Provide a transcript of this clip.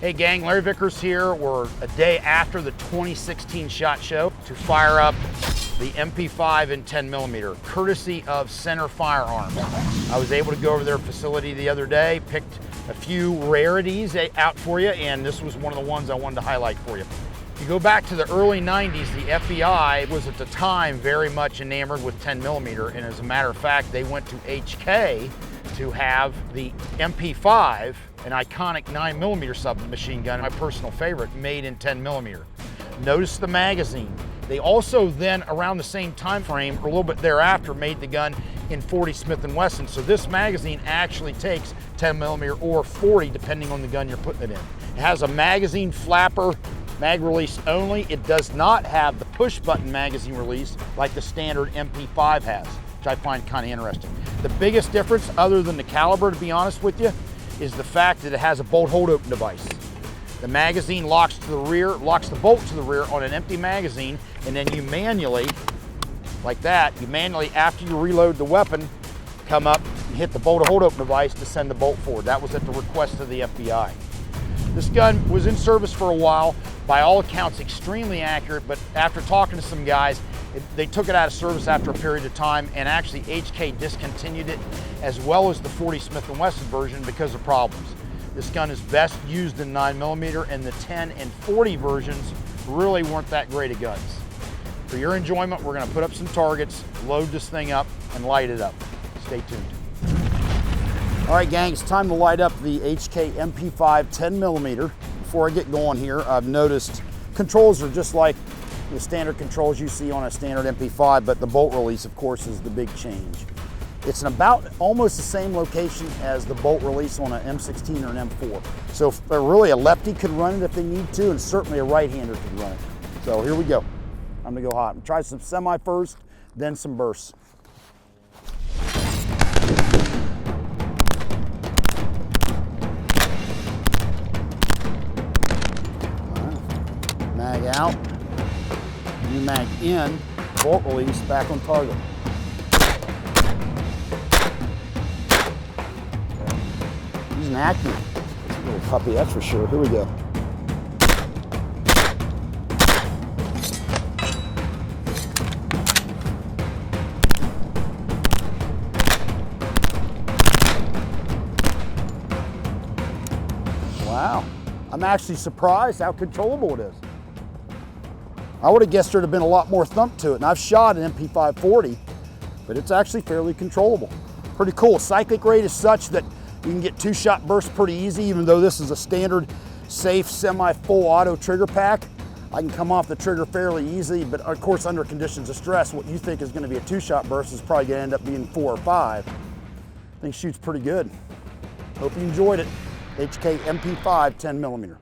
Hey gang, Larry Vickers here. We're a day after the 2016 SHOT Show to fire up the MP5 in 10mm, courtesy of Center Firearms. I was able to go over their facility the other day, picked a few rarities out for you, and this was one of the ones I wanted to highlight for you. If you go back to the early 90s, the FBI was at the time very much enamored with 10mm, and as a matter of fact, they went to HK to have the MP5, an iconic 9mm submachine gun, my personal favorite, made in 10mm. Notice the magazine. They also then, around the same time frame, or a little bit thereafter, made the gun in 40 Smith & Wesson. So this magazine actually takes 10mm or 40, depending on the gun you're putting it in. It has a magazine flapper, mag release only. It does not have the push button magazine release like the standard MP5 has, which I find kind of interesting. The biggest difference, other than the caliber, to be honest with you, is the fact that it has a bolt hold open device. The magazine locks to the rear, locks the bolt to the rear on an empty magazine, and then you manually, like that, you manually, after you reload the weapon, come up and hit the bolt hold open device to send the bolt forward. That was at the request of the FBI. This gun was in service for a while, by all accounts extremely accurate, but after talking to some guys, they took it out of service after a period of time, and actually HK discontinued it, as well as the 40 Smith & Wesson version, because of problems. This gun is best used in 9mm, and the 10 and 40 versions really weren't that great of guns. For your enjoyment, we're going to put up some targets, load this thing up, and light it up. Stay tuned. All right, gang, it's time to light up the HK MP5 10mm. Before I get going here, I've noticed controls are just like the standard controls you see on a standard MP5, but the bolt release, of course, is the big change. It's in about almost the same location as the bolt release on an M16 or an M4. So really a lefty could run it if they need to, and certainly a right-hander could run it. So here we go. I'm gonna go hot. I'm try some semi first, then some bursts. Mag out, new mag in, bolt release, back on target. He's an active little puppy, that's for sure. Here we go. Wow, I'm actually surprised how controllable it is. I would have guessed there'd have been a lot more thump to it, and I've shot an MP5 40, but it's actually fairly controllable. Pretty cool. Cyclic rate is such that you can get 2-shot bursts pretty easy, even though this is a standard, safe, semi-full auto trigger pack. I can come off the trigger fairly easy, but of course, under conditions of stress, what you think is gonna be a 2-shot burst is probably gonna end up being 4 or 5. I think shoots pretty good. Hope you enjoyed it. HK MP5 10mm.